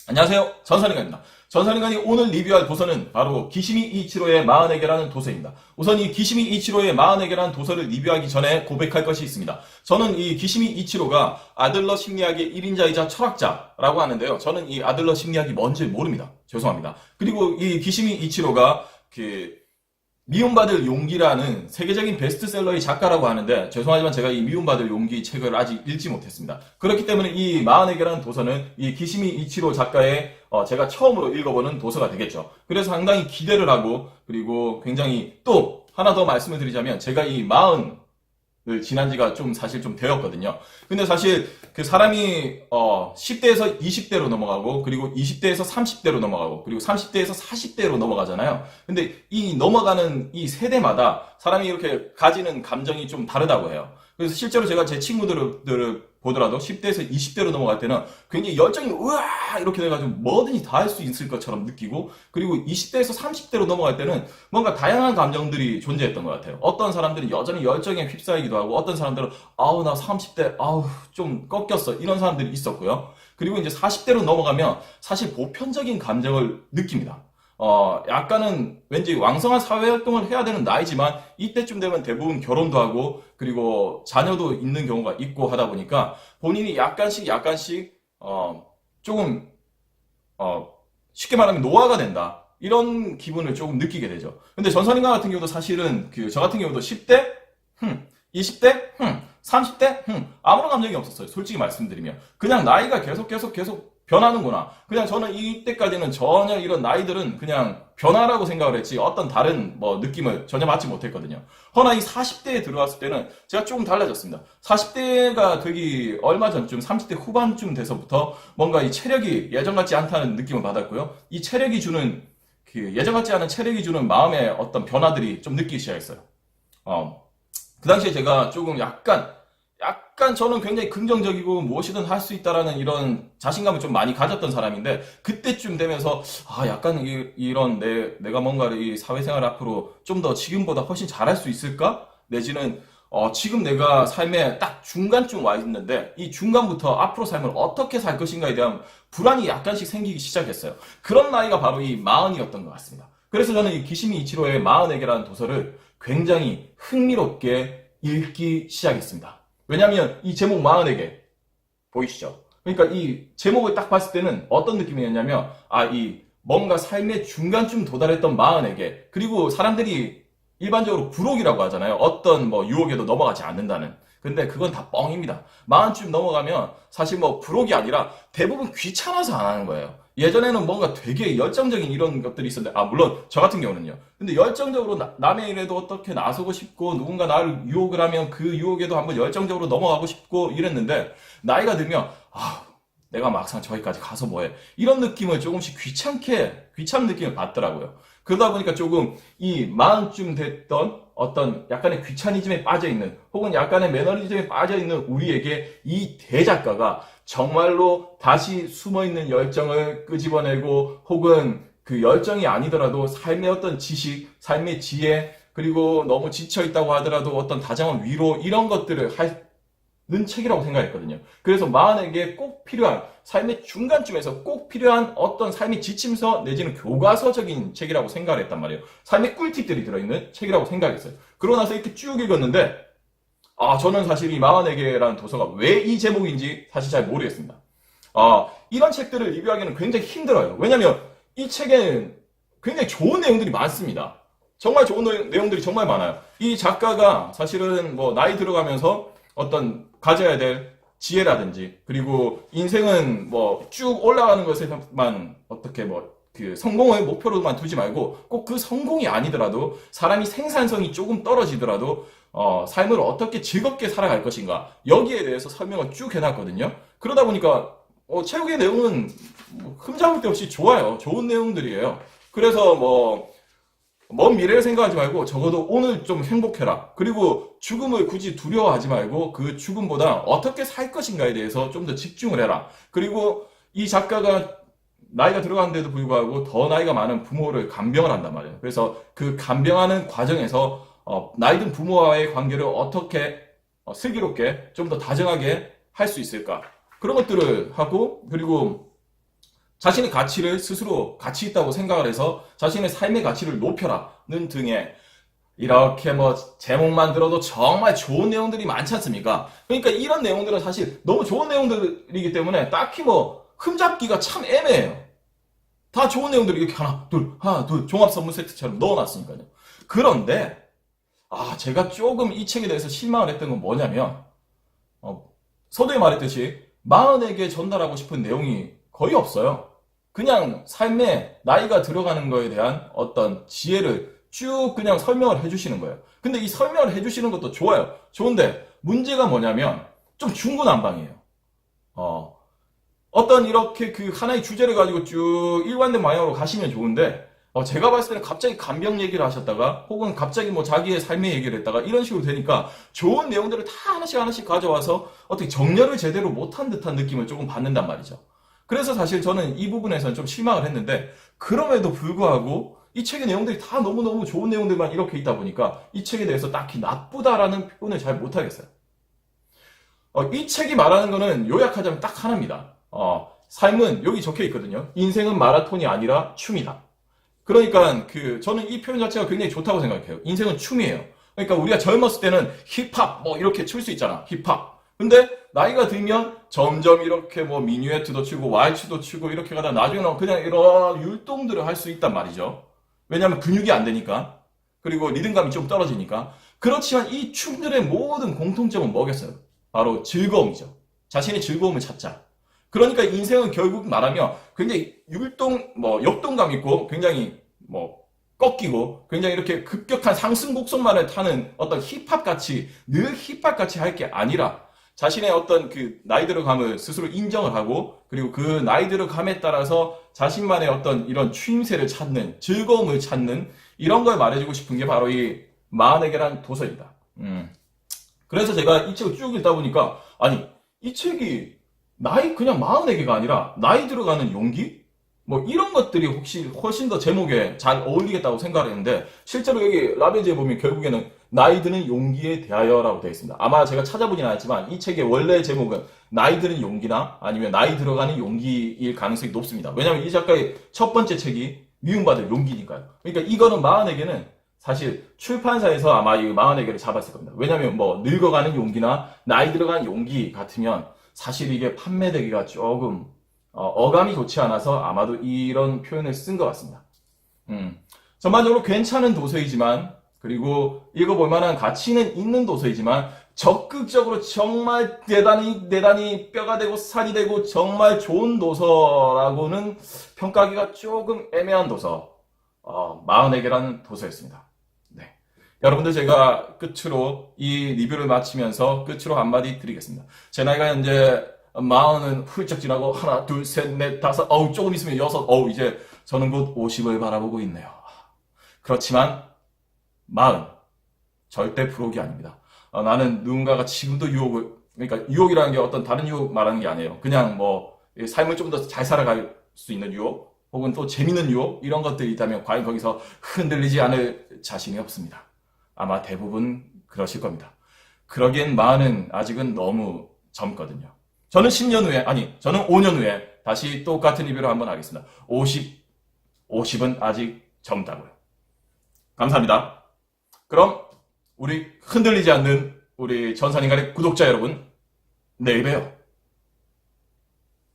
안녕하세요. 전설인간입니다. 전설인간이 오늘 리뷰할 도서는 바로 기시미 이치로의 마흔에게라는 도서입니다. 우선 이 기시미 이치로의 마흔에게라는 도서를 리뷰하기 전에 고백할 것이 있습니다. 저는 이 기시미 이치로가 아들러 심리학의 1인자이자 철학자라고 하는데요. 저는 이 아들러 심리학이 뭔지 모릅니다. 죄송합니다. 그리고 이 기시미 이치로가 미움받을 용기라는 세계적인 베스트셀러의 작가라고 하는데 죄송하지만 제가 이 미움받을 용기 책을 아직 읽지 못했습니다. 그렇기 때문에 이 마흔에게라는 도서는 이 기시미 이치로 작가의 제가 처음으로 읽어보는 도서가 되겠죠. 그래서 상당히 기대를 하고 그리고 굉장히 또 하나 더 말씀을 드리자면 제가 이 마흔을 지난 지가 좀 사실 좀 되었거든요. 근데 사실 그 사람이 10대에서 20대로 넘어가고 그리고 20대에서 30대로 넘어가고 그리고 30대에서 40대로 넘어가잖아요. 근데 이 넘어가는 이 세대마다 사람이 이렇게 가지는 감정이 좀 다르다고 해요. 그래서 실제로 제가 제 친구들을 보더라도 10대에서 20대로 넘어갈 때는 굉장히 열정이 우와 이렇게 돼가지고 뭐든지 다 할 수 있을 것처럼 느끼고 그리고 20대에서 30대로 넘어갈 때는 뭔가 다양한 감정들이 존재했던 것 같아요. 어떤 사람들은 여전히 열정에 휩싸이기도 하고 어떤 사람들은 아우 나 30대 아우 좀 꺾였어 이런 사람들이 있었고요. 그리고 이제 40대로 넘어가면 사실 보편적인 감정을 느낍니다. 약간은 왠지 왕성한 사회활동을 해야 되는 나이지만 이때쯤 되면 대부분 결혼도 하고 그리고 자녀도 있는 경우가 있고 하다 보니까 본인이 약간씩 조금 쉽게 말하면 노화가 된다. 이런 기분을 조금 느끼게 되죠. 근데 전선인가 같은 경우도 사실은 저 같은 경우도 10대? 20대? 30대? 아무런 감정이 없었어요. 솔직히 말씀드리면. 그냥 나이가 계속 변하는구나. 그냥 저는 이때까지는 전혀 이런 나이들은 그냥 변화라고 생각을 했지 어떤 다른 느낌을 전혀 받지 못했거든요. 허나 이 40대에 들어왔을 때는 제가 조금 달라졌습니다. 40대가 되기 얼마 전쯤 30대 후반쯤 돼서부터 뭔가 이 체력이 예전 같지 않다는 느낌을 받았고요. 이 체력이 주는 예전 같지 않은 체력이 주는 마음의 어떤 변화들이 좀 느끼기 시작했어요. 그 당시에 제가 조금 약간 저는 굉장히 긍정적이고 무엇이든 할 수 있다라는 이런 자신감을 좀 많이 가졌던 사람인데 그때쯤 되면서 약간 이런 내가 뭔가를 이 사회생활 앞으로 좀 더 지금보다 훨씬 잘할 수 있을까? 내지는 지금 내가 삶의 딱 중간쯤 와 있는데 이 중간부터 앞으로 삶을 어떻게 살 것인가에 대한 불안이 약간씩 생기기 시작했어요. 그런 나이가 바로 이 마흔이었던 것 같습니다. 그래서 저는 이 기시미 이치로의 마흔에게라는 도서를 굉장히 흥미롭게 읽기 시작했습니다. 왜냐하면 이 제목 마흔에게 보이시죠? 그러니까 이 제목을 딱 봤을 때는 어떤 느낌이었냐면 이 뭔가 삶의 중간쯤 도달했던 마흔에게 그리고 사람들이 일반적으로 불혹이라고 하잖아요. 어떤 유혹에도 넘어가지 않는다는. 근데 그건 다 뻥입니다. 마흔쯤 넘어가면 사실 불혹이 아니라 대부분 귀찮아서 안 하는 거예요. 예전에는 뭔가 되게 열정적인 이런 것들이 있었는데, 물론 저 같은 경우는요. 근데 열정적으로 남의 일에도 어떻게 나서고 싶고, 누군가 나를 유혹을 하면 그 유혹에도 한번 열정적으로 넘어가고 싶고 이랬는데, 나이가 들면, 내가 막상 저기까지 가서 뭐해. 이런 느낌을 조금씩 귀찮은 느낌을 받더라고요. 그러다 보니까 조금 이 마흔쯤 됐던 어떤 약간의 귀차니즘에 빠져있는 혹은 약간의 매너리즘에 빠져있는 우리에게 이 대작가가 정말로 다시 숨어있는 열정을 끄집어내고 혹은 그 열정이 아니더라도 삶의 어떤 지식, 삶의 지혜 그리고 너무 지쳐있다고 하더라도 어떤 다정한 위로 이런 것들을 는 책이라고 생각했거든요. 그래서 마흔에게 꼭 필요한 삶의 중간쯤에서 꼭 필요한 어떤 삶의 지침서 내지는 교과서적인 책이라고 생각을 했단 말이에요. 삶의 꿀팁들이 들어있는 책이라고 생각했어요. 그러고 나서 이렇게 쭉 읽었는데 저는 사실 이 마흔에게라는 도서가 왜 이 제목인지 사실 잘 모르겠습니다. 이런 책들을 리뷰하기는 굉장히 힘들어요. 왜냐면 이 책에는 굉장히 좋은 내용들이 많습니다. 정말 좋은 내용들이 정말 많아요. 이 작가가 사실은 나이 들어가면서 어떤 가져야 될 지혜라든지 그리고 인생은 쭉 올라가는 것에만 어떻게 그 성공을 목표로만 두지 말고 꼭 그 성공이 아니더라도 사람이 생산성이 조금 떨어지더라도 삶을 어떻게 즐겁게 살아갈 것인가 여기에 대해서 설명을 쭉 해놨거든요. 그러다 보니까 책의 내용은 흠잡을 데 없이 좋아요. 좋은 내용들이에요. 그래서 먼 미래를 생각하지 말고 적어도 오늘 좀 행복해라. 그리고 죽음을 굳이 두려워하지 말고 그 죽음보다 어떻게 살 것인가에 대해서 좀 더 집중을 해라. 그리고 이 작가가 나이가 들어가는데도 불구하고 더 나이가 많은 부모를 간병을 한단 말이에요. 그래서 그 간병하는 과정에서 나이 든 부모와의 관계를 어떻게 슬기롭게 좀 더 다정하게 할 수 있을까. 그런 것들을 하고 그리고 자신의 가치를 스스로 가치 있다고 생각을 해서 자신의 삶의 가치를 높여라는 등의 이렇게 뭐 제목만 들어도 정말 좋은 내용들이 많지 않습니까? 그러니까 이런 내용들은 사실 너무 좋은 내용들이기 때문에 딱히 뭐 흠잡기가 참 애매해요. 다 좋은 내용들이 이렇게 하나, 둘 종합 선물 세트처럼 넣어놨으니까요. 그런데 제가 조금 이 책에 대해서 실망을 했던 건 뭐냐면 서두에 말했듯이 마흔에게 전달하고 싶은 내용이 거의 없어요. 그냥 삶에 나이가 들어가는 거에 대한 어떤 지혜를 쭉 그냥 설명을 해주시는 거예요. 근데 이 설명을 해주시는 것도 좋아요. 좋은데 문제가 뭐냐면 좀 중구난방이에요. 어떤 이렇게 그 하나의 주제를 가지고 쭉 일관된 방향으로 가시면 좋은데 제가 봤을 때는 갑자기 간병 얘기를 하셨다가 혹은 갑자기 뭐 자기의 삶의 얘기를 했다가 이런 식으로 되니까 좋은 내용들을 다 하나씩 하나씩 가져와서 어떻게 정렬을 제대로 못한 듯한 느낌을 조금 받는단 말이죠. 그래서 사실 저는 이 부분에서는 좀 실망을 했는데 그럼에도 불구하고 이 책의 내용들이 다 너무너무 좋은 내용들만 이렇게 있다 보니까 이 책에 대해서 딱히 나쁘다라는 표현을 잘 못하겠어요. 이 책이 말하는 거는 요약하자면 딱 하나입니다. 삶은 여기 적혀 있거든요. 인생은 마라톤이 아니라 춤이다. 그러니까 저는 이 표현 자체가 굉장히 좋다고 생각해요. 인생은 춤이에요. 그러니까 우리가 젊었을 때는 힙합 뭐 이렇게 출 수 있잖아. 힙합. 근데 나이가 들면 점점 이렇게 뭐 미뉴에트도 추고 왈츠도 추고 이렇게 가다 나중에는 그냥 이런 율동들을 할 수 있단 말이죠. 왜냐하면 근육이 안 되니까. 그리고 리듬감이 좀 떨어지니까. 그렇지만 이 춤들의 모든 공통점은 뭐겠어요? 바로 즐거움이죠. 자신의 즐거움을 찾자. 그러니까 인생은 결국 말하면 굉장히 역동감 있고 굉장히 꺾이고 굉장히 이렇게 급격한 상승 곡선만을 타는 어떤 힙합같이 늘 힙합같이 할 게 아니라 자신의 어떤 그 나이 들어감을 스스로 인정을 하고 그리고 그 나이 들어감에 따라서 자신만의 어떤 이런 추임새를 찾는 즐거움을 찾는 이런 걸 말해주고 싶은 게 바로 이 마흔에게란 도서입니다. 그래서 제가 이 책을 쭉 읽다 보니까 아니 이 책이 나이 그냥 마흔에게가 아니라 나이 들어가는 용기? 뭐 이런 것들이 혹시 훨씬 더 제목에 잘 어울리겠다고 생각을 했는데 실제로 여기 라베지에 보면 결국에는 나이 드는 용기에 대하여라고 되어 있습니다. 아마 제가 찾아보진 않았지만 이 책의 원래 제목은 나이 드는 용기나 아니면 나이 들어가는 용기일 가능성이 높습니다. 왜냐하면 이 작가의 첫 번째 책이 미움받을 용기니까요. 그러니까 이거는 마흔에게는 사실 출판사에서 아마 이 마흔에게를 잡았을 겁니다. 왜냐하면 뭐 늙어가는 용기나 나이 들어가는 용기 같으면 사실 이게 판매되기가 조금 어감이 좋지 않아서 아마도 이런 표현을 쓴 것 같습니다. 전반적으로 괜찮은 도서이지만 그리고 읽어볼 만한 가치는 있는 도서이지만 적극적으로 정말 대단히 뼈가 되고 살이 되고 정말 좋은 도서라고는 평가하기가 조금 애매한 도서 마흔에게라는 도서였습니다. 네. 여러분들 제가 끝으로 이 리뷰를 마치면서 끝으로 한마디 드리겠습니다. 제 나이가 현재 40은 훌쩍 지나고 하나 둘 셋 넷 다섯 조금 있으면 여섯 이제 저는 곧 50을 바라보고 있네요. 그렇지만 40 절대 부록이 아닙니다. 나는 누군가가 지금도 그러니까 유혹이라는 게 어떤 다른 유혹 말하는 게 아니에요. 그냥 삶을 좀 더 잘 살아갈 수 있는 유혹 혹은 또 재밌는 유혹 이런 것들이 있다면 과연 거기서 흔들리지 않을 자신이 없습니다. 아마 대부분 그러실 겁니다. 그러기엔 40은 아직은 너무 젊거든요. 저는 10년 후에, 저는 5년 후에 다시 똑같은 리뷰를 한번 하겠습니다. 50은 아직 젊다고요. 감사합니다. 그럼 우리 흔들리지 않는 우리 전산인간의 구독자 여러분, 내일 봬요.